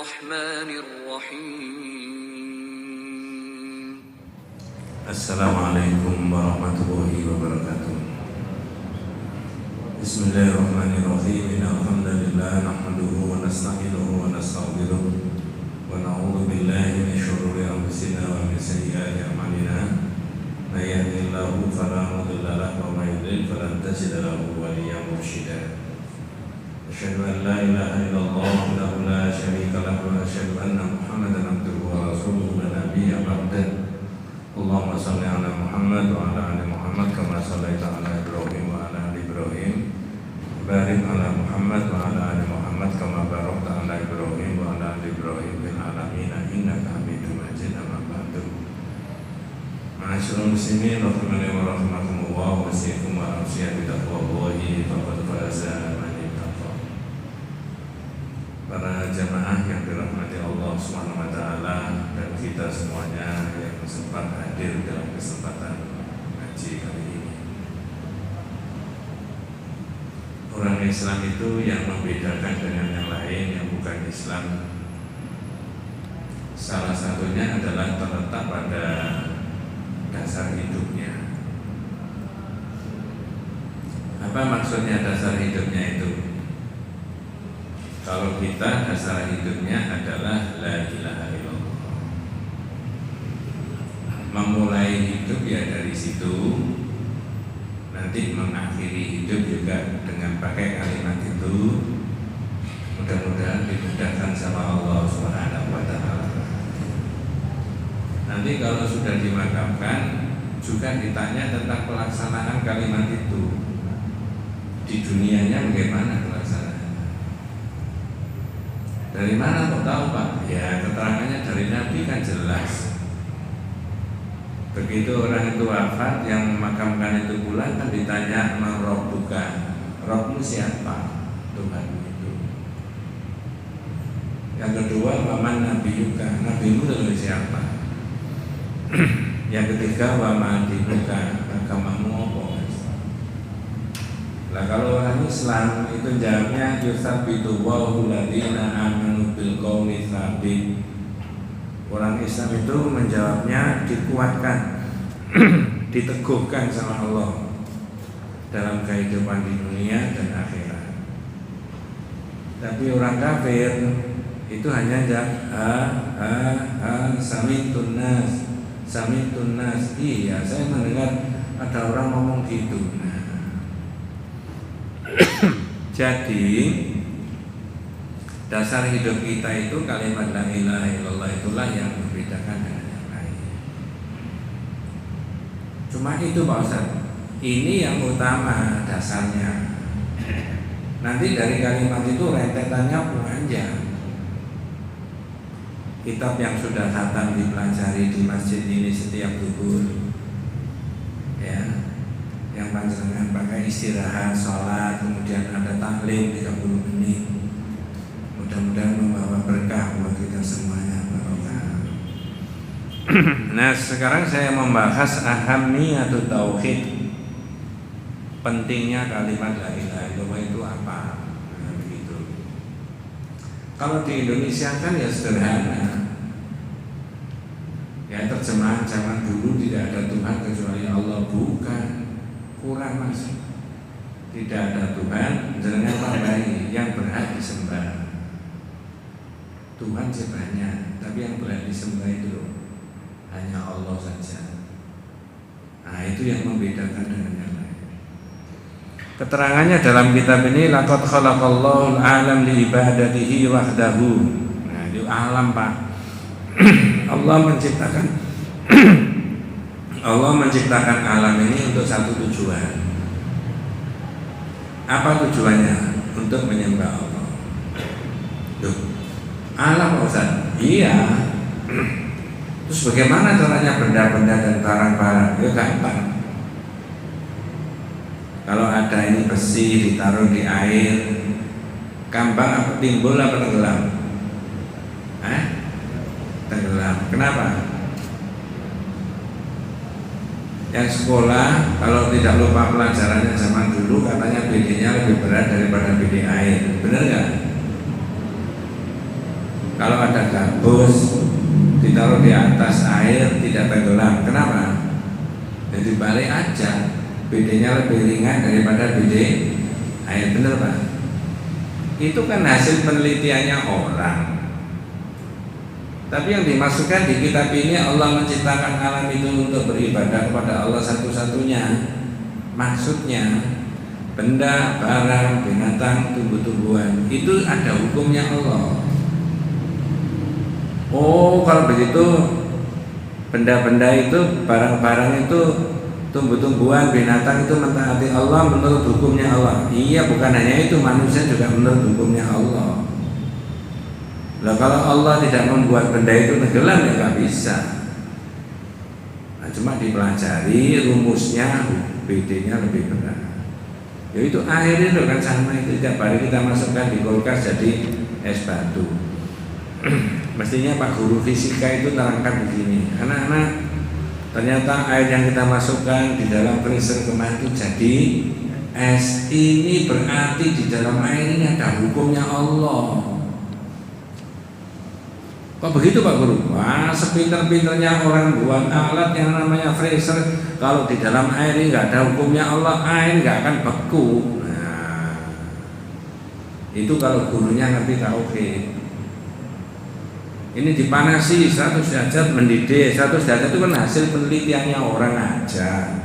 الرحمن الرحيم. السلام عليكم ورحمة الله وبركاته. بسم الله الرحمن الرحيم. إن الحمد لله نحمده ونستعينه ونستغفره ونعوذ بالله من شرور أنفسنا ومن سيئات أعمالنا. من يهده الله فلا مضل له ومن يضلل فلن تجد له وليا مرشدا. أشهد أن لا إله إلا الله وحده لا شريك له وأشهد أن محمدا عبده ورسوله لا نبي بعده. اللهم صل على محمد وعلى آل محمد كما صليت على إبراهيم وعلى آل إبراهيم. بارك على محمد وعلى آل محمد كما باركت على إبراهيم وعلى آل إبراهيم في العالمين إنك حميد مجيد. أما بعد. Ma'asyiral muslimin rahimani wa rahimakumullah, wasiyakum wa awsiyah bitaqwallahi faqad faza man ittaqa. Para jamaah yang dirahmati Allah Subhanahu wa taala dan kita semuanya yang sempat hadir dalam kesempatan ngaji kali ini. Orang Islam itu yang membedakan dengan yang lain yang bukan Islam, salah satunya adalah terletak pada dasar hidupnya. Apa maksudnya dasar hidupnya itu? Kalau kita dasar hidupnya adalah la ilaha illallah. Memulai hidup ya dari situ. Nanti mengakhiri hidup juga dengan pakai kalimat itu. Mudah-mudahan dimudahkan sama Allah Subhanahu wa taala. Nanti kalau sudah dimakamkan juga ditanya tentang pelaksanaan kalimat itu. Di dunianya bagaimana pelaksanaannya? Dari mana kok tahu Pak? Ya keterangannya dari Nabi kan jelas. Begitu orang itu wafat, yang memakamkan itu pulang kan ditanya man rabbuka, Rabbmu siapa? Tuhan itu. Yang kedua waman nabiyuka, nabimu itu siapa? Yang ketiga waman dinuka, agamamu apa? Nah kalau orang Islam itu jawabnya yusabbitu Allahu alladziina aamanu bil qouli tsabit. Orang Islam itu menjawabnya dikuatkan, diteguhkan sama Allah dalam kehidupan di dunia dan akhirat. Tapi orang kafir itu hanya samitun nas. Iya, saya mendengar ada orang ngomong gitu. Jadi dasar hidup kita itu kalimat la ilaha illallah, itulah yang membedakan dengan yang lain. Cuma itu Pak Ustaz, ini yang utama dasarnya. Nanti dari kalimat itu rentetannya panjang. Kitab yang sudah khatam dipelajari di masjid ini setiap zuhur, ya, yang panjenengan pakai istirahat, sholat, kemudian ada taklim 30 menit. Mudah-mudahan membawa berkah buat kita semuanya, barokah. Nah, sekarang saya membahas ahamiyatut tauhid. Pentingnya kalimat la ilaha illallah itu apa? Nah, begitu. Kalau di Indonesia kan ya sederhana. Ya terjemahan zaman dulu tidak ada Tuhan kecuali Allah, bukan. Kurang Mas. Tidak ada Tuhan, jangan tambahi yang berhak disembah. Tuhan banyak, tapi yang berhak disembah itu hanya Allah saja. Nah, itu yang membedakan dengan yang lain. Keterangannya dalam kitab ini laqad khalaqallahu al-alam li ibadatihi wahdahu. Nah, itu alam Pak. Allah menciptakan alam ini untuk satu tujuan. Apa tujuannya? Untuk menyembah Allah. Duh, alam Ustaz? Iya. Terus bagaimana caranya benda-benda dan barang-barang? Ya gampang. Kalau ada ini besi ditaruh di air, gampang apa timbul apa tenggelam? Tenggelam. Kenapa? Yang sekolah kalau tidak lupa pelajarannya zaman dulu katanya BD-nya lebih berat daripada BD air. Benar nggak? Kalau ada gabus ditaruh di atas air tidak tenggelam. Kenapa? Jadi balik aja, BD-nya lebih ringan daripada BD air. Bener Pak? Itu kan hasil penelitiannya orang. Tapi yang dimasukkan di kitab ini, Allah menciptakan alam itu untuk beribadah kepada Allah satu-satunya. Maksudnya benda, barang, binatang, tumbuh-tumbuhan itu ada hukumnya Allah. Oh, kalau begitu benda-benda itu, barang-barang itu, tumbuh-tumbuhan, binatang itu mentaati Allah menurut hukumnya Allah. Iya, bukan hanya itu, manusia juga menurut hukumnya Allah. Nah, kalau Allah tidak membuat benda itu tenggelam ya nggak bisa. Nah, cuma dipelajari rumusnya, BD-nya lebih benar. Yaitu air itu kan sama itu, tiap hari kita masukkan di kulkas jadi es batu. Mestinya Pak Guru Fisika itu terangkan begini, anak-anak, ternyata air yang kita masukkan di dalam freezer kemarin itu jadi es. Ini berarti di dalam air ini ada hukumnya Allah. Kok begitu Pak Guru? Wah, sepinter-pinternya orang buat alat yang namanya freezer, kalau di dalam air ini nggak ada hukumnya Allah, air nggak akan beku. Nah, itu kalau gurunya ngerti tauhid. Ini dipanasi 100 derajat mendidih. 100 derajat itu kan hasil penelitiannya orang aja.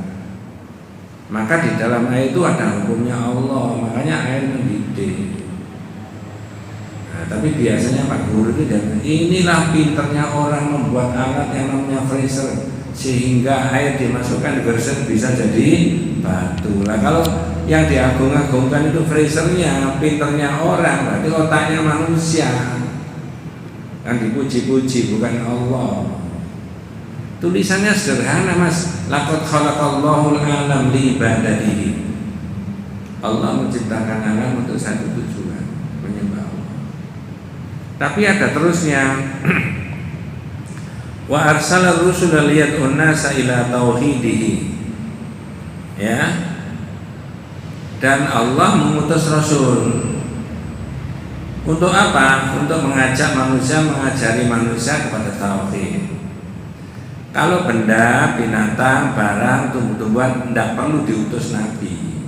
Maka di dalam air itu ada hukumnya Allah, makanya air mendidih. Nah, tapi biasanya Pak Guru itu inilah pinternya orang membuat alat yang namanya freezer, sehingga air dimasukkan di freezer bisa jadi batu. Nah, kalau yang diagung-agungkan itu freezernya, pinternya orang, berarti otaknya manusia. Kan dipuji-puji, bukan Allah. Tulisannya sederhana Mas, laqad khalaqallahul alam li ibadatihi. Allah menciptakan alam untuk satu tujuan, menyembah Allah. Tapi ada terusnya. Wa arsala rusula liyad'un nasa ila tauhidihi. Ya. Dan Allah mengutus rasul. Untuk apa? Untuk mengajak manusia, mengajari manusia kepada tauhid. Kalau benda, binatang, barang, tumbuh-tumbuhan tidak perlu diutus nabi.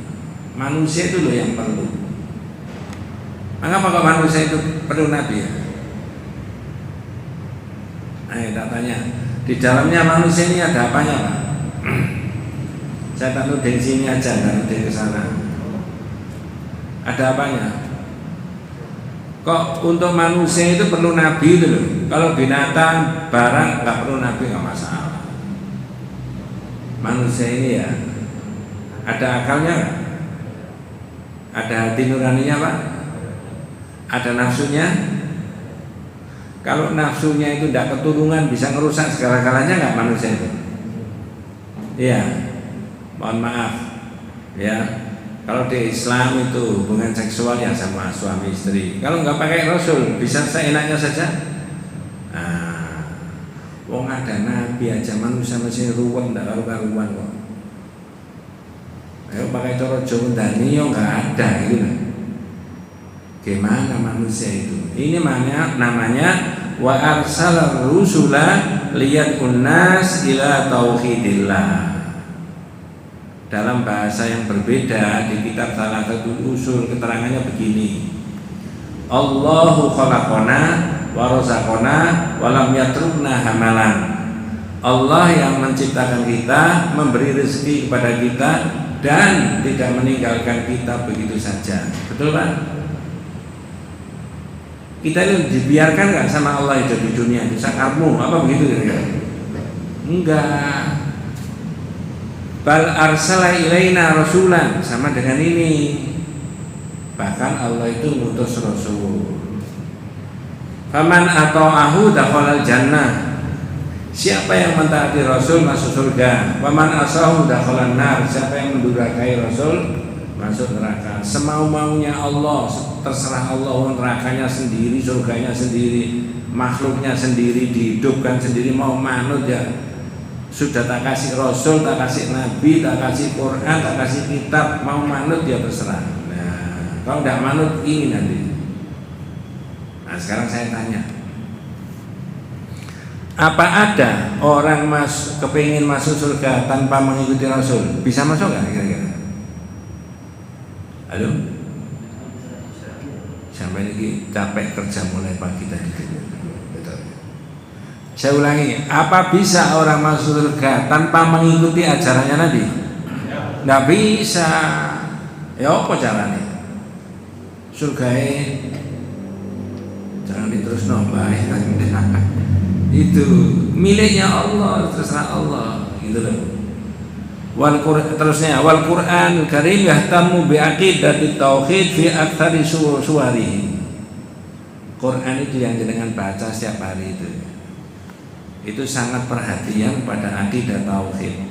Manusia itu loh yang perlu. Mengapa kok manusia itu perlu nabi ya? Ayo tak tanya. Di dalamnya manusia ini ada apanya Pak? Saya tak nuding sini aja, nggak nuding ke sana. Ada apanya? Kok untuk manusia itu perlu nabi itu loh. Kalau binatang, barang nggak perlu nabi, nggak masalah. Manusia ini ya ada akalnya nggak? Ada hati nuraninya Pak? Ada nafsunya? Kalau nafsunya itu tidak keturunan bisa ngerusak segala-galanya nggak manusia itu? Iya, mohon maaf ya. Kalau di Islam itu hubungan seksual ya sama suami istri. Kalau nggak pakai Rasul bisa seenaknya saja. Nah, wong ada nabi aja manusia masih ruwet nggak karu-karuan kok. Ayo pakai cara Jawa Dani yo nggak ada gitu. Gimana manusia itu? Ini namanya wa arsala rusula liyad'un nas ila tauhidillah. Dalam bahasa yang berbeda di kitab salah satu usul keterangannya begini. Allahu khalaqona wa razaqona wa lam yatrukna hamalan. Allah yang menciptakan kita, memberi rezeki kepada kita dan tidak meninggalkan kita begitu saja. Betul Pak? Kita ini dibiarkan nggak sama Allah hidup di dunia itu sakarmu apa begitu kira-kira? Enggak. Bal arsala ilaina rasulan, sama dengan ini. Bahkan Allah itu ngutus rasul. Faman ata'ahu dakhalal jannah. Siapa yang mentaati rasul masuk surga. Faman asahu dakhalan nar. Siapa yang mendurhakai rasul masuk neraka. Semau-maunya Allah, terserah Allah, nerakanya sendiri, surganya sendiri, makhluknya sendiri, dihidupkan sendiri, mau manut ya. Sudah tak kasih rasul, tak kasih nabi, tak kasih Quran, tak kasih kitab, mau manut ya terserah. Nah, kalau tidak manut ini nanti. Nah sekarang saya tanya, Apa ada orang kepingin masuk surga tanpa mengikuti Rasul? Bisa masuk nggak kira-kira? Halo? Sampai ini capek kerja mulai pagi tadi. Saya ulangi, apa bisa orang masuk surga tanpa mengikuti ajarannya Nabi? Nggak bisa. Ya apa caranya? Surga jangan diterus nombah itu miliknya Allah, terserah Allah gitu loh. Terusnya wal Qur'an Karim yahtamu bi aqidati tauhid fi aktsari suwari. Quran itu yang jenengan baca setiap hari itu sangat perhatian pada akidah tauhid.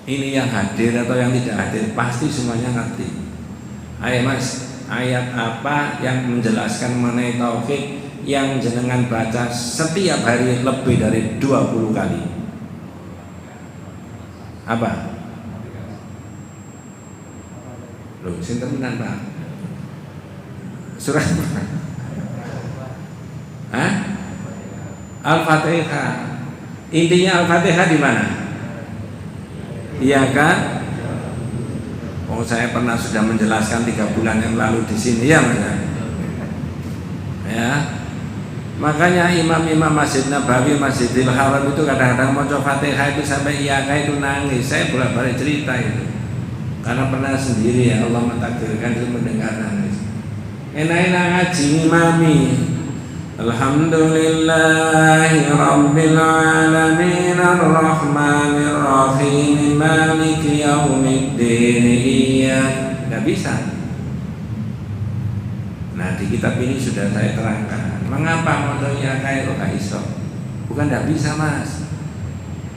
Ini yang hadir atau yang tidak hadir pasti semuanya ngerti. Ayo Mas, ayat apa yang menjelaskan mengenai tauhid yang jenengan baca setiap hari lebih dari 20 kali? Apa? Loh, sinten menan Pak? Surat Hah? Al-Fatihah. Intinya Al-Fatihah di mana? Iya kan? Oh, saya pernah sudah menjelaskan 3 bulan yang lalu di sini ya Mas. Ya. Makanya imam-imam Masjid Nabawi, Masjidil Haram itu kadang-kadang mau coba Fatihah itu sampai iyaka itu nangis. Saya bolak-balik cerita itu. Karena pernah sendiri ya Allah mentakdirkan itu mendengar nangis. Enak-enak ngaji imami. Alhamdulillahi Rabbil Alamin Ar-Rahmanir Rahim Maliki Yaumiddin. Iya, nggak bisa. Nah di kitab ini sudah saya terangkan mengapa motonya kayak gak iso. Bukan nggak bisa Mas.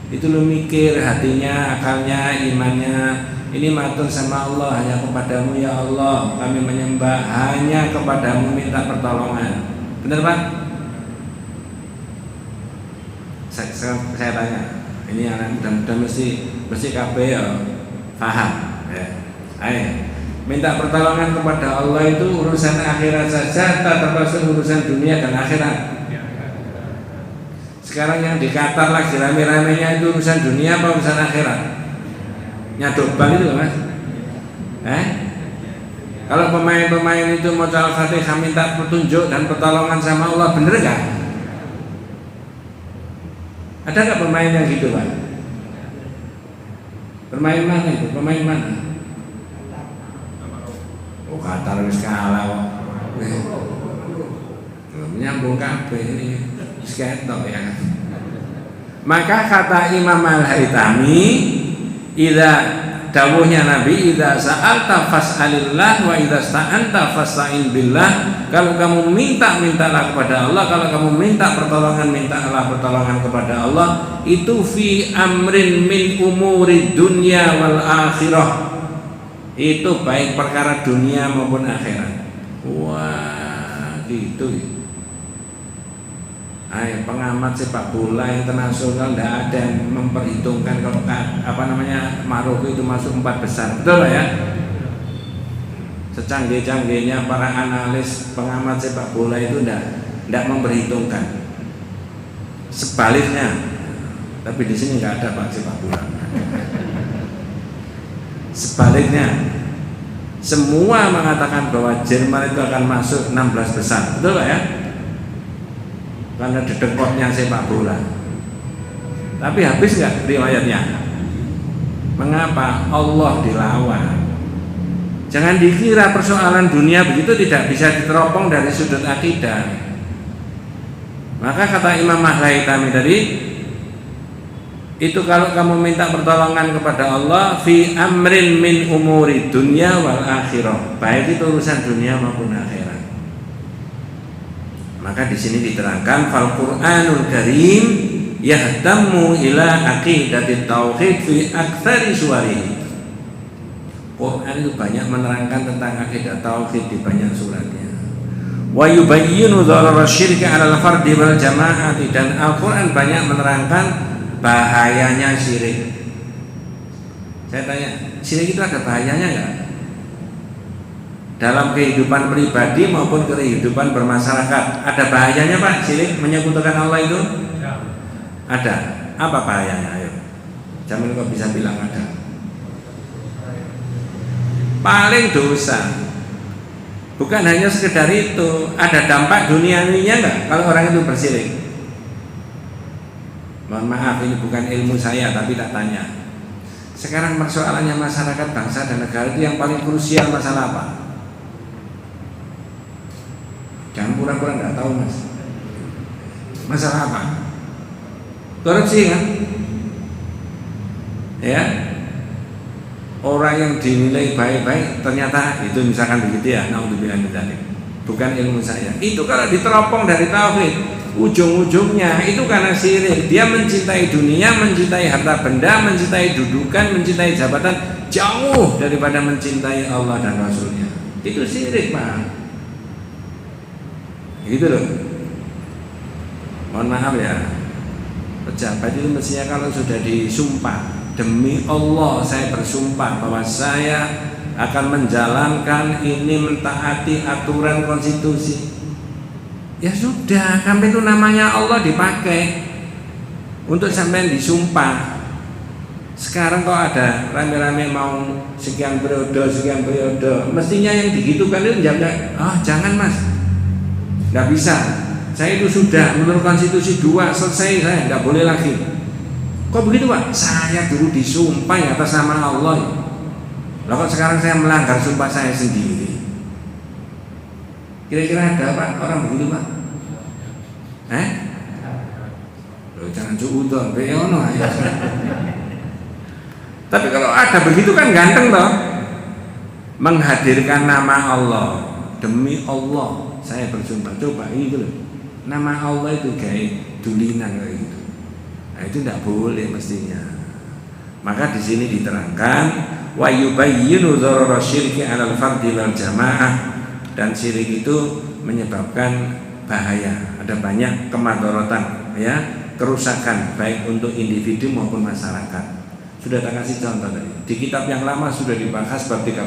Itu lo mikir hatinya, akalnya, imannya. Ini matur sama Allah, hanya kepadamu ya Allah kami menyembah, hanya kepadamu minta pertolongan. Benar Pak? Saya tanya, ini anak muda-muda mesti kabeh ya paham ya. Ayo, minta pertolongan kepada Allah itu urusan akhirat saja, tak termasuk urusan dunia dan akhirat. Sekarang yang di Qatar lagi rame-ramenya itu urusan dunia apa urusan akhirat? Nyadok bal itu Mas. Kalau pemain-pemain itu mau Al-Fatihah minta petunjuk dan pertolongan sama Allah, bener gak? Ada gak pemain yang gitu Pak? Pemain mana itu? Pemain mana? Oh Qatar wis kalah kok. Menyambung kabeh ini sketok ya. Maka kata Imam Al-Haytami, idza dawuhnya Nabi, idza sa'alta fas'alillah wa idza sta'anta fasta'in billah. Kalau kamu minta, mintalah kepada Allah. Kalau kamu minta pertolongan, mintalah pertolongan kepada Allah. Itu fi amrin min umuri dunya wal akhirah. Itu baik perkara dunia maupun akhirat. Wah, gitu. Pengamat sepak bola internasional tidak ada yang memperhitungkan kalau Maroko itu masuk 4 besar, betul ya? Secanggih-canggihnya para analis pengamat sepak bola itu tidak memperhitungkan. Sebaliknya, tapi di sini nggak ada Pak sepak bola. Sebaliknya, semua mengatakan bahwa Jerman itu akan masuk 16 besar, betul Pak ya? Karena dedekotnya sepak bola. Tapi habis nggak riwayatnya? Mengapa Allah dilawan? Jangan dikira persoalan dunia begitu tidak bisa diteropong dari sudut akidah. Maka kata Imam Al-Haytami tadi, itu kalau kamu minta pertolongan kepada Allah fi amrin min umuri dunya wal akhirah, baik itu urusan dunia maupun akhirat. Maka di sini diterangkan fal Qur'anul Karim yahtammu ila aqidati tauhid fi aktsari suwarihi. Quran itu banyak menerangkan tentang akidah tauhid di banyak suratnya. Wa yubayyinu dharar syirki 'ala al-fardi wal jama'ati, dan Al-Qur'an banyak menerangkan bahayanya syirik. Saya tanya, syirik itu ada bahayanya enggak? dalam kehidupan pribadi maupun kehidupan bermasyarakat. Ada bahayanya Pak, syirik menyekutukan Allah itu? Ada. Apa bahayanya? Ayo. Jamin kok bisa bilang ada. Paling dosa. Bukan hanya sekedar itu, ada dampak duniawinya enggak kalau orang itu bersyirik? Mohon maaf, ini bukan ilmu saya tapi tak tanya. Sekarang persoalannya masyarakat, bangsa dan negara itu yang paling krusial masalah apa? Jangan pura-pura nggak tahu mas. Masalah apa? Korupsi kan? Ya. Orang yang dinilai baik-baik ternyata itu misalkan begitu ya. Naudzubillah min dzalik. Bukan ilmu saya. Itu kalau diteropong dari tauhid, ujung-ujungnya itu karena syirik. Dia mencintai dunia, mencintai harta benda, mencintai dudukan, mencintai jabatan jauh daripada mencintai Allah dan Rasulnya. Itu syirik Pak. Gitu loh. Mohon maaf ya, pejabat itu mestinya kalau sudah disumpah, demi Allah saya bersumpah bahwa saya akan menjalankan ini, mentaati aturan konstitusi. Ya sudah, sampai itu namanya Allah dipakai untuk sampai disumpah. Sekarang kok ada rame-rame mau sekian periode, mestinya yang digitukan itu jangan mas, nggak bisa. Saya itu sudah menurut konstitusi 2 selesai, saya nggak boleh lagi. Kok begitu Pak? Saya dulu disumpah atas nama Allah. Lah kok sekarang saya melanggar sumpah saya sendiri? Kira-kira ada Pak orang begitu Pak? Loh, jangan suudon, beyono aja. Tapi kalau ada begitu kan ganteng toh. Menghadirkan nama Allah, demi Allah saya bersumpah. Coba itu loh. Nama Allah itu kayak dulinan kayak gitu. Nah itu tidak boleh mestinya. Maka di sini diterangkan wa yubayyinu dharara syirki 'alal fardhi wal jamaah, dan syirik itu menyebabkan bahaya, ada banyak kemadharatan ya, kerusakan baik untuk individu maupun masyarakat. Sudah tak kasih contoh tadi. Di kitab yang lama sudah dibahas bab 31.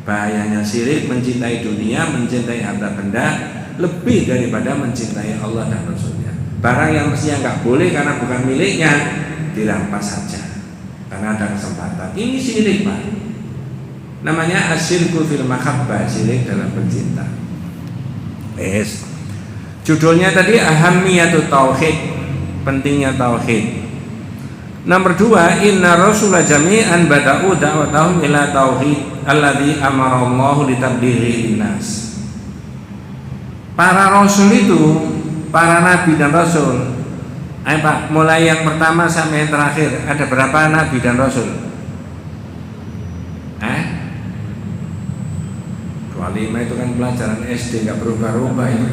Bahayanya syirik, mencintai dunia, mencintai harta benda lebih daripada mencintai Allah dan Rasulnya. Barang yang mestinya nggak boleh karena bukan miliknya dirampas saja karena ada kesempatan. Ini syirik Pak. Namanya asyirku fil mahabbah, syirik dalam bercinta. Yes. Judulnya tadi ahammiyatut tauhid, pentingnya tauhid. Nomor 2, inna rasula jami'an bada'u da'watahum ila tauhid alladzi amara Allahu litablighi linnas. Para rasul itu, para nabi dan rasul, Pak, mulai yang pertama sampai yang terakhir, ada berapa nabi dan rasul? 25 itu kan pelajaran SD, nggak berubah-ubah ini.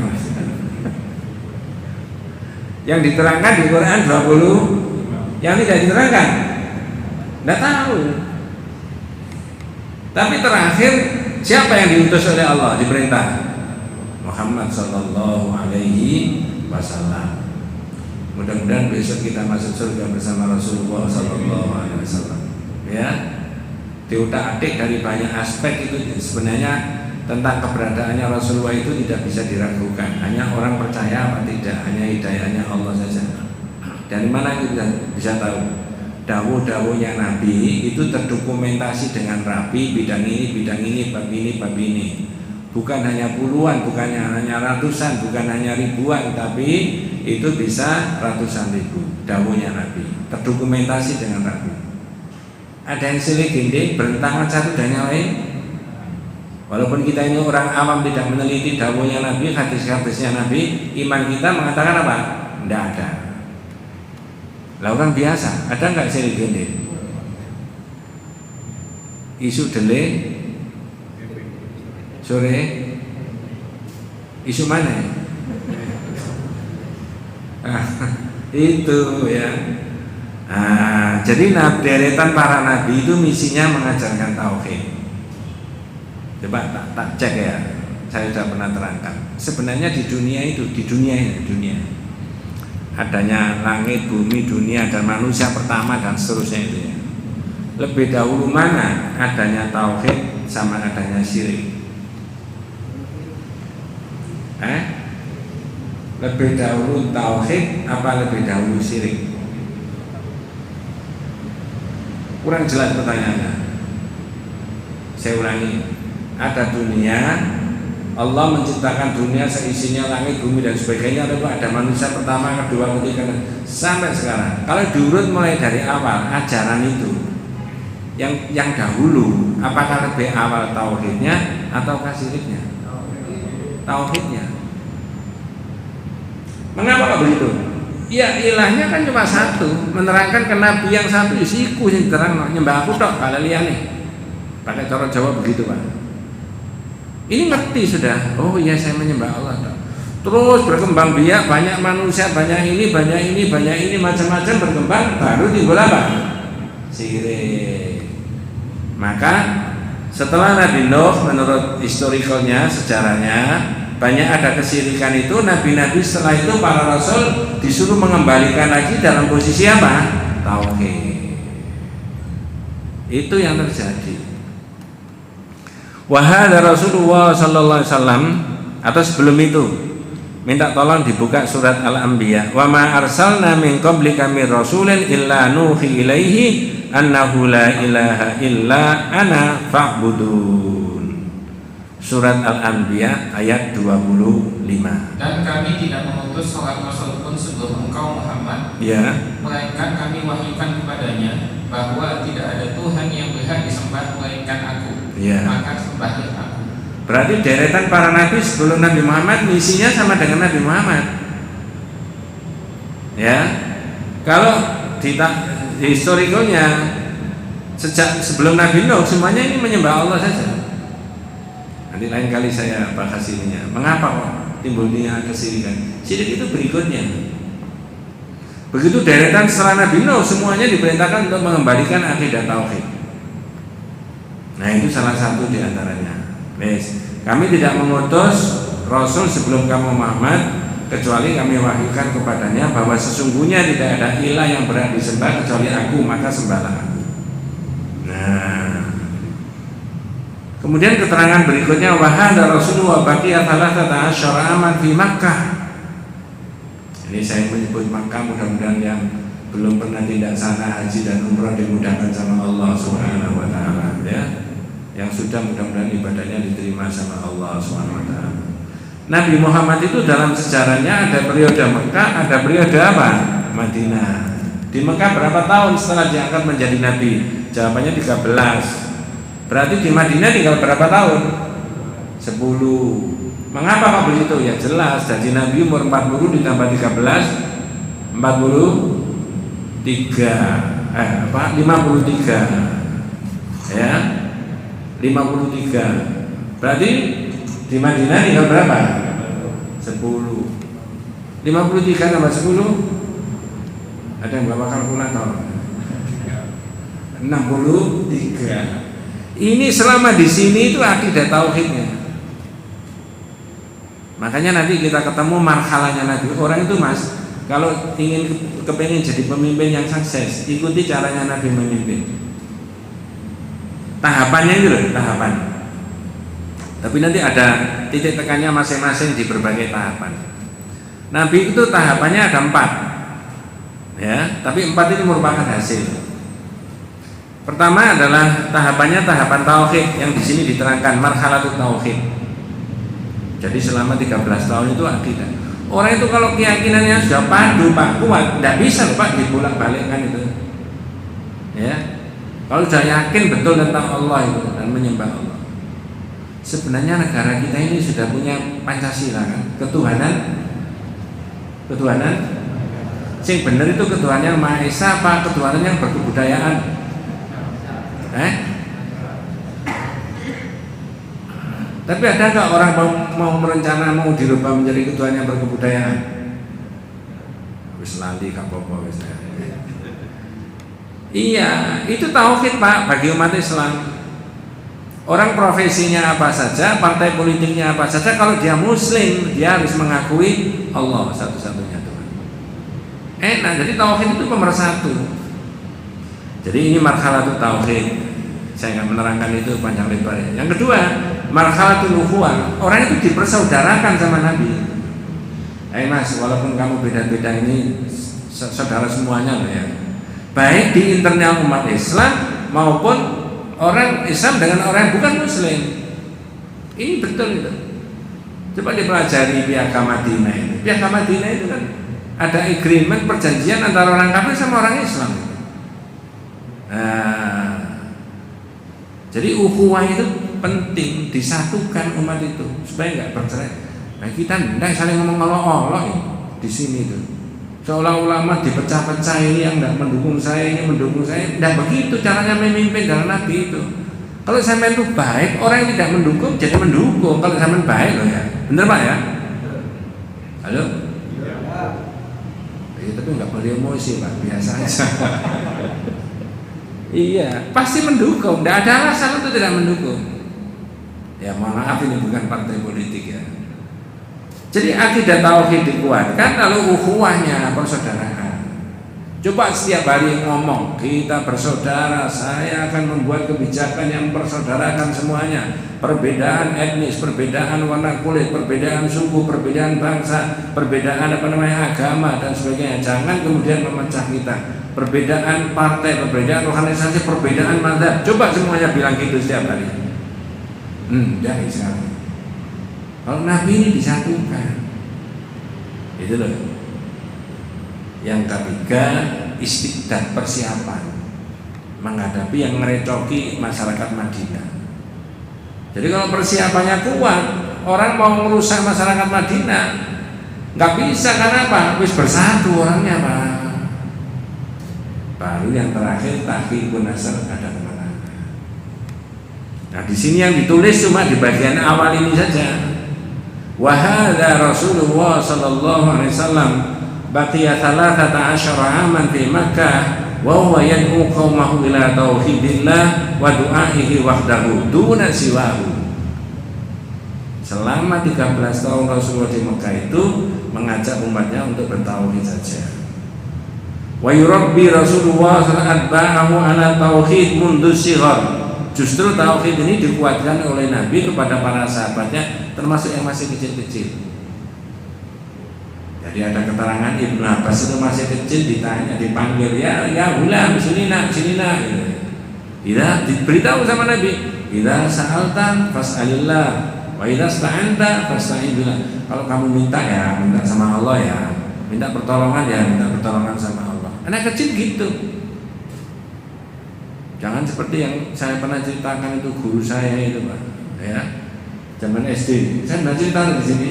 Yang diterangkan di Quran 20, yang tidak diterangkan nggak tahu. Tapi terakhir siapa yang diutus oleh Allah, diperintah? Muhammad sallallahu alaihi wasallam. Mudah-mudahan besok kita masuk surga bersama Rasulullah sallallahu alaihi wasallam. Ya, diutak-atik dari banyak aspek itu sebenarnya tentang keberadaannya Rasulullah itu tidak bisa diragukan. Hanya orang percaya apa tidak, hanya hidayahnya Allah saja. Dari mana kita bisa tahu? Dawuh-dawuhnya Nabi itu terdokumentasi dengan rapi, bidang ini, bab ini. Bukan hanya puluhan, bukan hanya ratusan, bukan hanya ribuan, tapi itu bisa ratusan ribu dawuhnya Nabi, terdokumentasi dengan rapi. Ada yang silih ginding bertentangan satu dan yang lain. Walaupun kita ini orang awam tidak meneliti dawuhnya Nabi, hadis-hadisnya Nabi, iman kita mengatakan apa? Tidak ada. Lah orang biasa, ada nggak silih ginding? Isu dele sore, isu mana? Itu ya. Jadi deretan para nabi itu misinya mengajarkan tauhid. Coba tak cek ya, saya sudah pernah terangkan. Sebenarnya di dunia itu, di dunia adanya langit, bumi, dunia dan manusia pertama dan seterusnya itu ya. lebih dahulu mana adanya tauhid sama adanya syirik? Lebih dahulu tauhid apa lebih dahulu syirik? Kurang jelas pertanyaannya. Saya ulangi. Ada dunia, Allah menciptakan dunia seisinya, langit, bumi dan sebagainya. Lalu ada manusia pertama, kedua, ketiga sampai sekarang. Kalau diurut mulai dari awal ajaran itu, yang dahulu, apakah lebih awal tauhidnya ataukah syiriknya? Tauhidnya. Mengapa begitu? Ya ilahnya kan cuma satu, menerangkan ke nabi yang satu isiku yang terang nyembah aku tok kalian nih. Pakai cara Jawa begitu, Pak. Ini ngerti sudah. Oh iya, saya menyembah Allah tok. Terus berkembang biak, banyak manusia, banyak ini, macam-macam berkembang, baru timbul apa? Syirik. Maka setelah Nabi Nuh, menurut historikalnya, sejarahnya, banyak ada kesyirikan itu. Nabi-nabi setelah itu, para rasul disuruh mengembalikan lagi dalam posisi apa? Tauhid. Itu yang terjadi. Wahada Rasulullah sallallahu alaihi wasallam, atau sebelum itu minta tolong dibuka surat Al-Anbiya. Wa ma arsalna min qablika mir rasulin illa nuhi ilaihi annahu la ilaha illa ana fa'budun. Surat Al-Anbiya ayat 25. Dan kami tidak mengutus seorang rasul pun sebelum engkau Muhammad, ya, melainkan kami wahyukan kepadanya bahwa tidak ada Tuhan yang berhak disembah melainkan aku, ya. Maka sembahlah aku. Berarti deretan para nabi sebelum Nabi Muhammad misinya sama dengan Nabi Muhammad. Ya, kalau di historikalnya sejak sebelum Nabi Nuh semuanya ini menyembah Allah saja. Nanti lain kali saya bahas ininya. Mengapa kok timbulnya kesyirikan? Syirik itu berikutnya. Begitu deretan setelah Nabi Nuh semuanya diperintahkan untuk mengembalikan akidah tauhid. Nah itu salah satu diantaranya. Kami tidak mengutus Rasul sebelum kamu Muhammad, kecuali kami wahyukan kepadanya bahwa sesungguhnya tidak ada ilah yang berhak disembah kecuali aku, maka sembahlah aku. Nah, kemudian keterangan berikutnya, wahada Rasulullah baqiya 13 aman fi Makkah. Ini saya menyebut Makkah, mudah-mudahan yang belum pernah tidak sana haji dan umrah dimudahkan sama Allah Subhanahu wa taala, ya. Yang sudah mudah-mudahan ibadahnya diterima sama Allah Subhanahu wa taala. Nabi Muhammad itu dalam sejarahnya ada periode Mekah, ada periode apa? Madinah. Di Mekah berapa tahun setelah diangkat menjadi nabi? Jawabannya 13. Berarti di Madinah tinggal berapa tahun? 10. Mengapa kok begitu? Ya jelas, jadi nabi umur 40 ditambah 13 53. 53. Ya. 53. Berarti di Madinah tinggal berapa? 10. 53 tambah 10. Ada yang bawa kalkulator? 63. Ini selama di sini itu akidah tauhidnya. Makanya nanti kita ketemu marhalahnya Nabi. Orang itu Mas, kalau ingin kepengen jadi pemimpin yang sukses, ikuti caranya Nabi memimpin. Tahapannya itu loh, tahapan. Tapi nanti ada titik tekannya masing-masing di berbagai tahapan. Nabi itu tahapannya ada 4, ya. Tapi 4 itu merupakan hasil. Pertama adalah tahapannya tahapan tauhid yang di sini diterangkan marhalatut tauhid. Jadi selama 13 tahun itu akidah. Orang itu kalau keyakinannya sudah padu, Pak, kuat, tidak bisa Pak dibolak-balikkan itu. Ya. Kalau sudah yakin betul tentang Allah itu dan menyembah Allah. Sebenarnya negara kita ini sudah punya Pancasila kan, ketuhanan. Sing benar itu ketuhanan yang Maha Esa apa ketuhanan yang berkebudayaan? Tapi ada nggak orang mau merencana mau dirubah menjadi ketuhanan yang berkebudayaan? Wis lali gak apa-apa wis. Iya, itu tauhid Pak bagi umat Islam. Orang profesinya apa saja, partai politiknya apa saja, kalau dia Muslim dia harus mengakui Allah satu-satunya Tuhan. Nah jadi tauhid itu pemersatu. Jadi ini marhalatul tauhid. Saya nggak menerangkan itu panjang lebar. Yang kedua, marhalatul ukhuwah. Orang itu dipersaudarakan sama Nabi. Mas, walaupun kamu beda-beda ini saudara semuanya loh ya. Baik di internal umat Islam maupun orang Islam dengan orang yang bukan Muslim. Ini betul itu. Coba dipelajari Piagam Madinah itu. Piagam Madinah itu kan ada agreement perjanjian antara orang kafir sama orang Islam. Nah, jadi ukhuwah itu penting, disatukan umat itu supaya nggak bercerai. Nah, kita tidak saling ngomong olok-olok di sini itu. Seolah ulama dipecah-pecah, ini yang tidak mendukung saya, ini mendukung saya. Tidak begitu caranya memimpin dalam Nabi itu. Kalau sampean itu baik, orang yang tidak mendukung jadi mendukung. Kalau sampean baik loh ya, bener Pak ya? Halo? Ya, tapi nggak boleh emosi Pak, biasa aja. Iya, pasti mendukung. Tidak ada alasan untuk tidak mendukung. Ya mohon maaf, ini bukan partai politik ya. Jadi akidah tauhid dikuatkan, lalu ukhuwahnya persaudaraan. Coba setiap hari ngomong, kita bersaudara, saya akan membuat kebijakan yang persaudarakan semuanya. Perbedaan etnis, perbedaan warna kulit, perbedaan suku, perbedaan bangsa, perbedaan agama dan sebagainya. Jangan kemudian memecah kita. Perbedaan partai, perbedaan organisasi, perbedaan mazhab. Coba semuanya bilang gitu setiap hari. Dah sekarang. Kalau Nabi ini disatukan, itu loh. Yang ketiga, istiqdat, persiapan menghadapi yang merecoki masyarakat Madinah. Jadi kalau persiapannya kuat, orang mau merusak masyarakat Madinah nggak bisa, karena apa? Wis bersatu orangnya Pak. Baru yang terakhir tahqiqun nasr, ada kemenangan. Nah di sini yang ditulis cuma di bagian awal ini saja. Wa hadza Rasulullah sallallahu alaihi wasallam baqiya 13 aman fi Makkah wa huwa yad'u qaumahu ila tauhidillah wa du'aihi wahdahu duna siwahu. Selama 13 tahun Rasulullah di Mekah itu mengajak umatnya untuk bertauhid saja. Wa yurabbi Rasulullah sallallahu ala tauhid mundu sighar. Justru tauhid ini dikuatkan oleh Nabi kepada para sahabatnya, termasuk yang masih kecil-kecil. Jadi ada keterangan Ibnu Abbas itu masih kecil, ditanya, dipanggil, ya gulam, sini nak. Diberitahu sama Nabi, idza sa'alta fas'alillah, wa idza sta'anta fasta'in billah. Kalau kamu minta ya minta sama Allah ya, minta pertolongan ya minta pertolongan sama Allah. Anak kecil gitu. Jangan seperti yang saya pernah ceritakan itu guru saya itu Pak, ya, zaman SD. Saya pernah cerita di sini.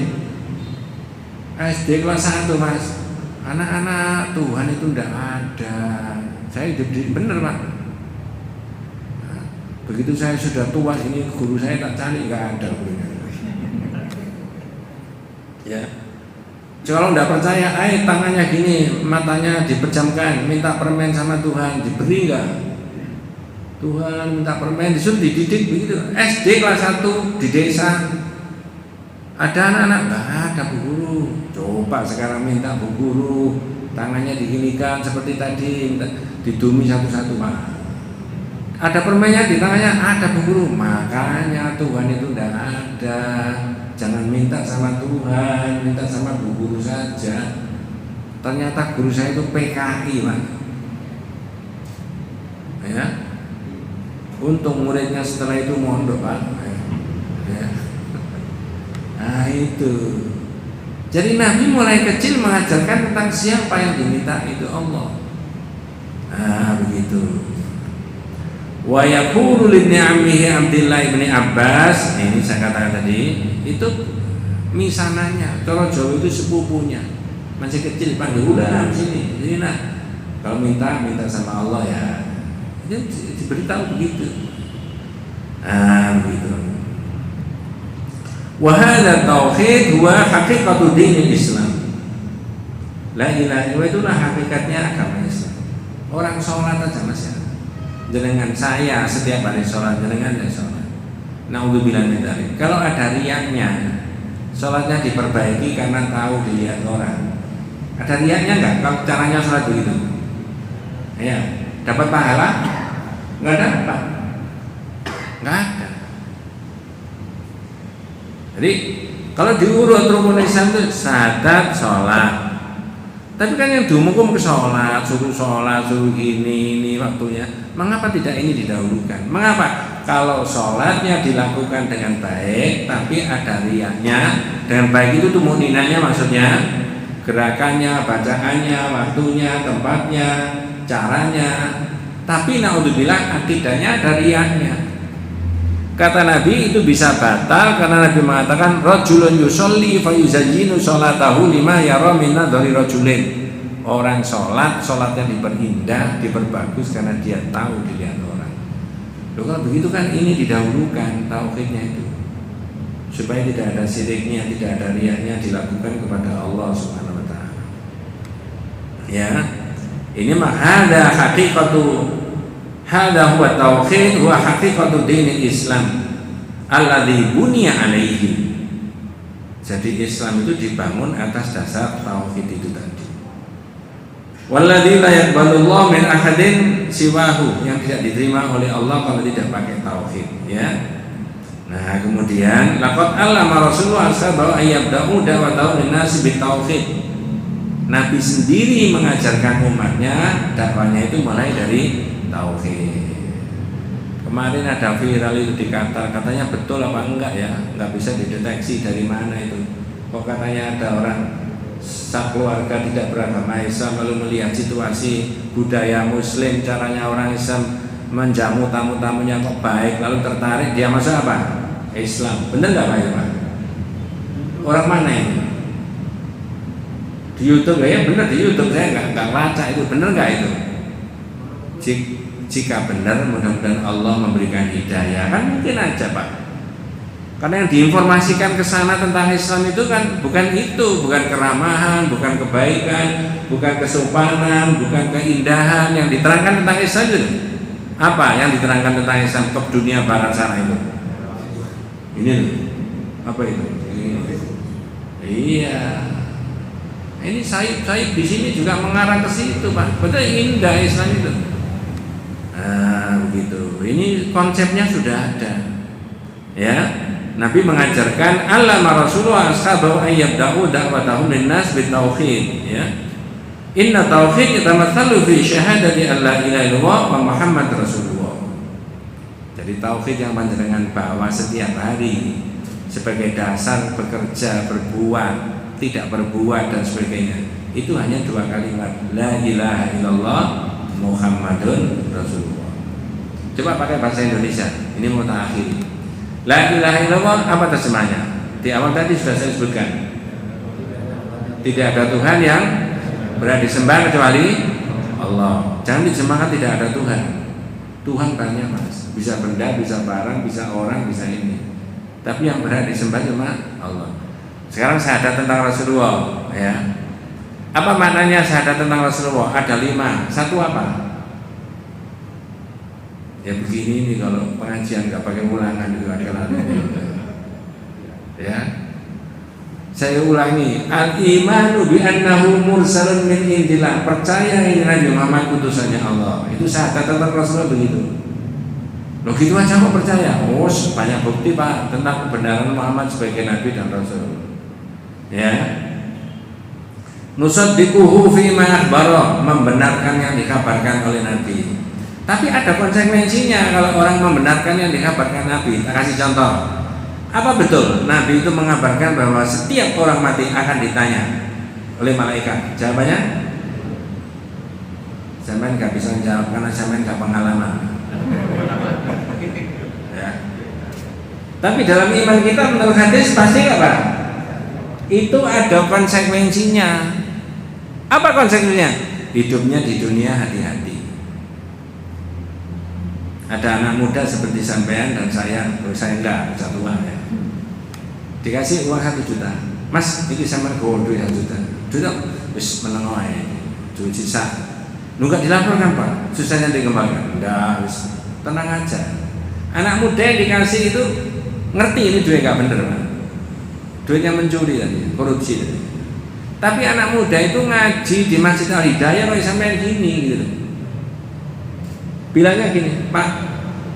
SD kelas 1 Mas, anak-anak Tuhan itu tidak ada. Saya hidup di bener Pak. Nah, begitu saya sudah tua ini guru saya tak cari, nggak ada gurunya. Ya. Kalau tidak percaya, tangannya gini, matanya dipejamkan, minta permen sama Tuhan, diberi nggak? Tuhan minta permen, disuruh dididik begitu. SD kelas 1 di desa. Ada anak-anak, nggak ada Bu Guru. Coba sekarang minta Bu Guru, tangannya diginikan seperti tadi, minta didumi satu-satu Pak. Ada permennya di tangannya, ada Bu Guru. Makanya Tuhan itu tidak ada. Jangan minta sama Tuhan, minta sama Bu Guru saja. Ternyata guru saya itu PKI Pak. Ya. Untung muridnya setelah itu mondok Pak. Ya. Nah itu. Jadi Nabi mulai kecil mengajarkan tentang siapa yang diminta, itu Allah. Nah begitu. Wa yaqulu li ammihi Abdullah bin Abbas, ini saya katakan tadi, itu misananya. Kalau Jawa itu sepupunya. Masih kecil panggil udah sini. Jadi nah, kalau minta sama Allah ya. Dia diberitahu begitu. Begitu. Wa hadza tauhid huwa haqiqatu dinil Islam. La ilaha illallah itulah hakikatnya agama Islam. Orang sholat aja Mas ya. Jenengan saya setiap hari sholat, jenengan ya sholat. Naudzubillah min dzalik. Kalau ada riyaknya, sholatnya diperbaiki karena tahu dilihat orang. Ada riyaknya enggak? Kalau caranya sholat begitu. Ya. Dapat pahala? Nggak dapat. Nggak ada. Jadi kalau diurut rukun Islam itu syahadat, sholat. Tapi kan yang diumumkan ke sholat, suruh ini waktunya. Mengapa tidak ini didahulukan? Mengapa? Kalau sholatnya dilakukan dengan baik, tapi ada riyanya. Dengan baik itu muninanya maksudnya gerakannya, bacaannya, waktunya, tempatnya, caranya. Tapi naudzubillah akidahnya ada riyanya. Kata Nabi itu bisa batal karena Nabi mengatakan rajulun yusolli fayuzayyinu sholatahu lima yara min nadhari rajulin. Orang sholatnya diperindah, diperbagus karena dia tahu dilihat orang. Loh, kalau begitu kan ini didahulukan tauhidnya itu. Supaya tidak ada syiriknya, tidak ada riyanya, dilakukan kepada Allah Subhanahu wa taala. Ya. Ini mah hadza huwa tauhid huwa haqiqatu dinil Islam alladzi buniya alaihi. Jadi Islam itu dibangun atas dasar tauhid itu tadi. Walladzi la yaqbalullahu min ahadin siwahu, yang tidak diterima oleh Allah kalau tidak pakai tauhid, ya. Nah, kemudian laqad allama Rasulullah sallallahu alaihi wasallam ayyabda'u da'watahu lin-nasi bitauhid. Nabi sendiri mengajarkan umatnya dakwahnya itu mulai dari tauhid. Kemarin ada viral itu di Qatar, katanya betul apa enggak ya? Enggak bisa dideteksi dari mana itu. Kok katanya ada orang sekeluarga tidak beragama Islam lalu melihat situasi budaya Muslim, caranya orang Islam menjamu tamu-tamunya kok baik, lalu tertarik, dia masuk apa? Islam. Bener nggak Pak Irfan? Orang mana ini? Di YouTube ya? Bener di YouTube, saya nggak baca itu, bener nggak itu? Jika benar, mudah-mudahan Allah memberikan hidayah. Kan mungkin aja Pak. Karena yang diinformasikan ke sana tentang Islam itu kan bukan itu, bukan keramahan, bukan kebaikan, bukan kesopanan, bukan keindahan. Yang diterangkan tentang Islam itu apa? Yang diterangkan tentang Islam ke dunia barat sana itu. Ini apa itu? Iya. Ini saya di sini juga mengarah ke situ Pak. Betul indah Islam itu. Nah, begitu. Ini konsepnya sudah ada. Ya. Nabi mengajarkan allama Rasulullah ashabahu ayyabda'u da'watahum linnas bitauhid, ya. Inna tauhid yatamatsalu fi syahadati alla ilaha illallah wa Muhammad Rasulullah. Jadi tauhid yang panjenengan bawa setiap hari sebagai dasar bekerja, berbuat, tidak berbuat dan sebagainya. Itu hanya dua kalimat, la ilaha illallah Muhammadun Rasulullah. Coba pakai bahasa Indonesia. Ini mau tak akhiri. La ilaha illallah apa terjemahnya? Di awal tadi sudah saya sebutkan. Tidak ada Tuhan yang berhak disembah kecuali Allah. Jangan disembahkan tidak ada Tuhan. Tuhan banyak Mas. Bisa benda, bisa barang, bisa orang, bisa ini. Tapi yang berhak disembah cuma Allah. Sekarang syahadat tentang Rasulullah, ya. Apa maknanya syahadat tentang Rasulullah? Ada 5. Satu apa? Ya begini nih, kalau pengajian nggak pakai ulangan itu adalah ya. Saya ulangi, al-imanu bi annahu mursalun min indillah. Percaya ini Nabi Muhammad utusannya Allah. Itu syahadat tentang Rasulullah begitu. Loh gitu aja kok percaya? Oh, banyak bukti Pak tentang kebenaran Muhammad sebagai Nabi dan Rasul. Ya. Nusaddiquhu fi ma akhbara, membenarkan yang dikabarkan oleh Nabi. Tapi ada konsekuensinya kalau orang membenarkan yang dikabarkan Nabi. Kita kasih contoh. Apa betul Nabi itu mengabarkan bahwa setiap orang mati akan ditanya oleh malaikat? Jawabannya? Zaman nggak bisa jawab karena zaman nggak pengalaman. Ya. Tapi dalam iman kita menurut hadis pasti apa? Itu ada konsekuensinya. Apa konsekuensinya? Hidupnya di dunia hati-hati. Ada anak muda seperti sampean dan saya enggak, satu uang ya. Dikasih uang 1 juta. Mas, ini sama godo 1 juta. Juta, wis meneng wae. Duit sisa. Lu enggak dilaporkan, Pak. Susahnya dikembangkan. Enggak, wis tenang aja. Anak muda yang dikasih itu ngerti ini duit enggak bener, Pak. Duit yang mencuri tadi, korupsi tadi. Tapi anak muda itu ngaji di Masjid Al Hidayah kok sampean gini gitu. bilangnya gini, Pak,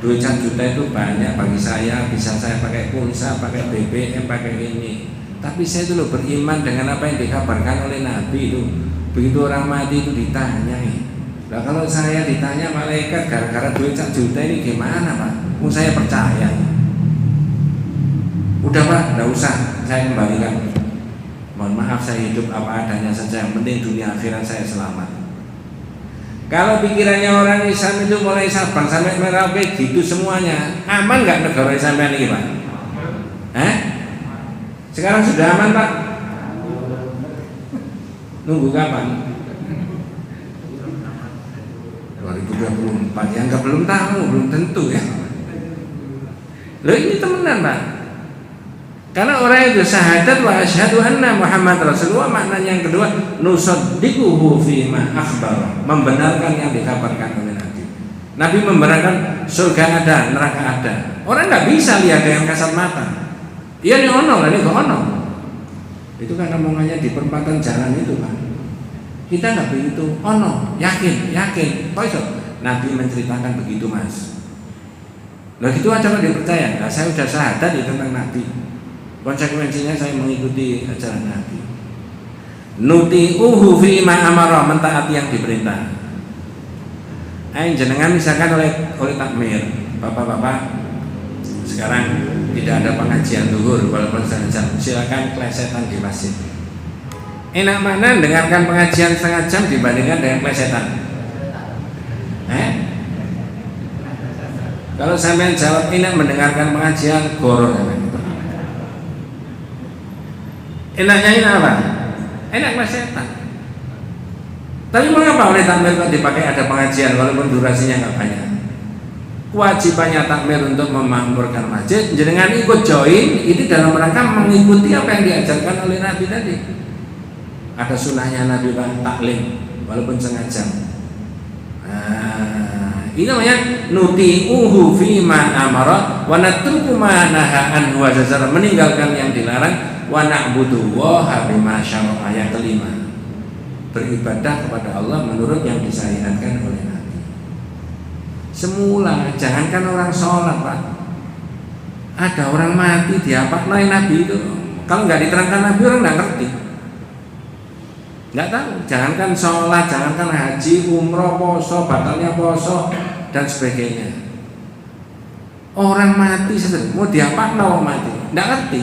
duit 1 juta itu banyak bagi saya, bisa saya pakai pulsa, pakai BBM, pakai ini. Tapi saya itu loh beriman dengan apa yang dikabarkan oleh Nabi itu. Begitu orang mati itu ditanya. Nah kalau saya ditanya malaikat gara-gara duit 1 juta ini gimana Pak? Saya percaya. Udah Pak, enggak usah, saya kembalikan. Mohon maaf saya hidup apa adanya saja, yang penting dunia akhirat saya selamat. Kalau pikirannya orang Islam itu mulai Sabang sampai Merauke gitu semuanya, aman nggak negara Islam ini Pak? Sekarang sudah aman Pak? Nunggu kapan? 2024 ya nggak, belum tahu, belum tentu ya. Loh ini temenan Pak. Karena orang itu syahadat wa asyhadu anna Muhammad Rasulullah, maknanya yang kedua nusaddiquhu fima akhbar, membenarkan yang dikabarkan oleh Nabi. Nabi membenarkan surga ada, neraka ada. Orang nggak bisa lihat dengan kasat mata. Iya nih ono, ini kok ono. Itu kan omongannya di perempatan jalan itu Pak. Kita nggak begitu, ono, yakin. Kok iso? Nabi menceritakan begitu Mas. Lah gitu aja kok dipercaya. Nah, saya udah syahadat itu tentang Nabi. Konsekuensinya saya mengikuti ajaran Nabi. Nuti'uhu fi ma amara, mentaati yang diperintah. Jenengan misalkan oleh takmir, bapak-bapak sekarang tidak ada pengajian zuhur walaupun setengah jam, silakan klesetan di masjid. Enak mana dengarkan pengajian setengah jam dibandingkan dengan klesetan? Kalau sampean jawab enak mendengarkan pengajian, goro sampean. Enaknya ini apa? Enak klesetan. Tapi mengapa oleh takmir kok dipakai ada pengajian walaupun durasinya nggak banyak? Kewajibannya takmir untuk memakmurkan masjid, jenengan ikut join itu dalam rangka mengikuti apa yang diajarkan oleh Nabi tadi. Ada sunnahnya Nabi taklim walaupun setengah jam. Ini namanya nuti'uhu fima amara wa natruku ma naha anhu wa zajara, meninggalkan yang dilarang, wa na'budu waha bima syara'a. Ayat kelima, beribadah kepada Allah menurut yang disyariatkan oleh Nabi. Semula jangankan orang sholat Pak, ada orang mati diapakno Nabi itu, kalau nggak diterangkan Nabi orang nggak ngerti, nggak tahu. Jangankan sholat, jangankan haji, umroh, poso, batalnya poso dan sebagainya. Orang mati saja mau diapakno mati, nggak ngerti.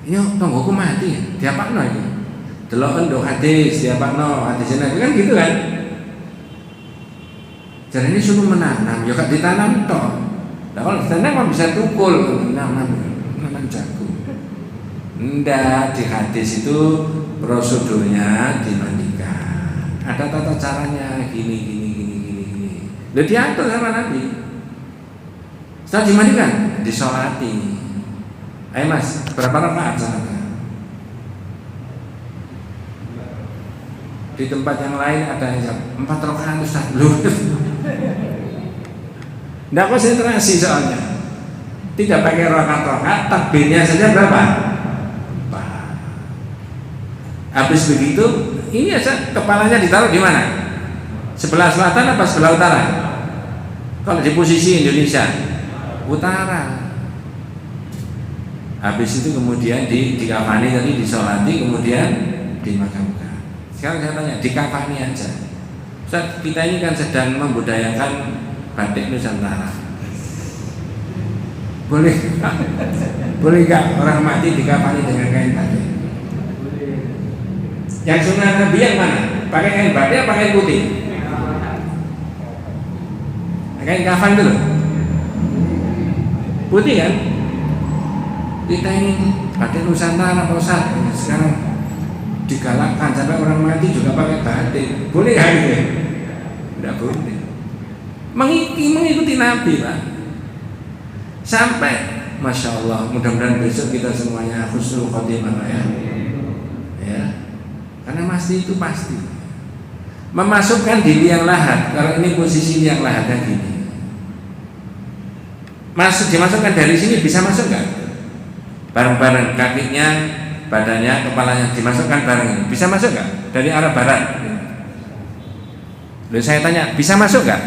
Ini tonggoku mati, diapakno itu. Delok endo hadis, diapakno hadis Nabi kan gitu kan. Jadi ini suruh menanam, ya gak ditanam toh. Nah kalau ditanam kan bisa tukul, nanam jagung. Enggak, di hadis itu prosedurnya dimandikan. Ada tata caranya gini. Udah diatur sama Nabi. Setelah dimandikan, disolati. Ayo Mas, berapa rakaat salatnya? Di tempat yang lain ada yang 4 rakaat Ustaz. Nggak konsentrasi soalnya. Tidak pakai rakaat, takbirnya saja berapa? 4. Habis begitu, ini aja kepalanya ditaruh di mana? Sebelah selatan apa sebelah utara? Kalau di posisi Indonesia, utara. Habis itu kemudian dikafani tadi, disolati, kemudian dimakamkan. Sekarang saya tanya, dikafani aja. Ustaz, kita ini kan sedang membudayakan batik Nusantara. Boleh nggak orang mati dikafani dengan kain batik? Yang sunnah Nabi yang mana? Pakai kain batik apa kain putih? Kain kafan dulu. Putih kan? Kita ini batik Nusantara Pak Ustaz, sekarang digalakkan sampai orang mati juga pakai batik. Boleh nggak gitu? Tidak boleh. Mengikuti Nabi Pak. Sampai Masya Allah, mudah-mudahan besok kita semuanya husnul khotimah ya. Karena pasti itu pasti memasukkan di liang lahat. Kalau ini posisi liang lahatnya gini, dimasukkan dari sini, bisa masuk nggak? Bareng-bareng, kakinya, badannya, kepalanya dimasukkan bareng ini, bisa masuk nggak? Dari arah barat Lalu saya tanya, bisa masuk nggak?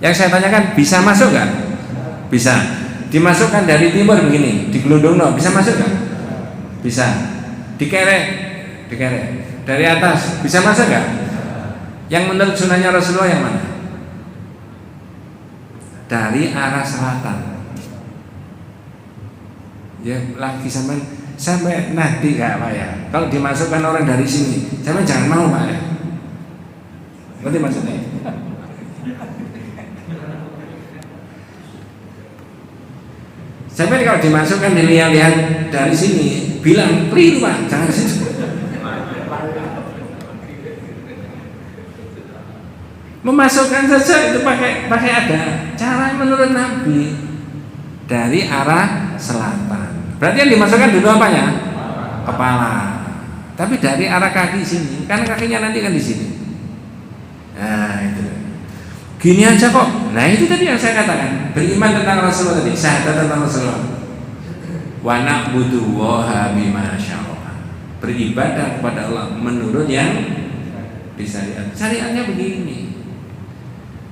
Yang saya tanyakan, bisa masuk nggak? Bisa. Dimasukkan dari timur begini, digelundungno, bisa masuk nggak? Bisa. Dikerek, dari atas, bisa masuk nggak? Yang menurut sunnahnya Rasulullah yang mana? Dari arah selatan. Ya lagi sampai nanti nggak Pak ya? Kalau dimasukkan orang dari sini, sampai jangan mau Pak ya. Ngerti maksudnya? Sampai kalau dimasukkan dilihat dari sini, bilang keliru Pak, jangan situ. Memasukkan saja itu pakai ada cara menurut Nabi dari arah selatan. Berarti yang dimasukkan dulu apanya? Kepala. Tapi dari arah kaki sini, karena kakinya nanti kan di sini. Nah itu. Gini aja kok. Nah itu tadi yang saya katakan. Beriman tentang Rasulullah tadi, syahadat tentang Rasulullah. Wa na'budu waha bima syara'a. Beribadah kepada Allah menurut yang disyariat. Syariatnya begini.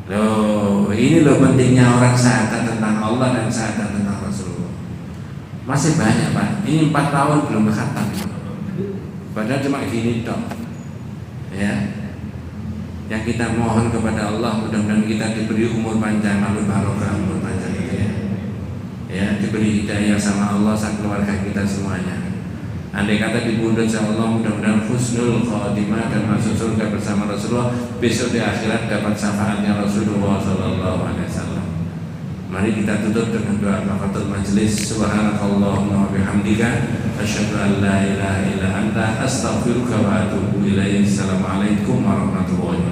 Loh, ini loh pentingnya orang syahadat tentang Allah dan syahadat tentang Rasulullah. Masih banyak Pak. Ini 4 tahun belum khatam. Padahal cuma gini dong. Ya. Yang kita mohon kepada Allah, mudah-mudahan kita diberi umur panjang, lalu barokah umur panjang itu ya. Ya, diberi hidayah sama Allah sama keluarga kita semuanya. Andai kata dibundut sama Allah, mudah-mudahan husnul khotimah dan masuk surga bersama Rasulullah. Besok di akhirat dapat syafaatnya Rasulullah sallallahu alaihi wasallam. Mari kita tutup dengan doa kafatul majelis. Subhanakallahumma wa bihamdika asyhadu an la ilaha illa anta astaghfiruka wa atubu ilaik. Assalamualaikum warahmatullahi wabarakatuh.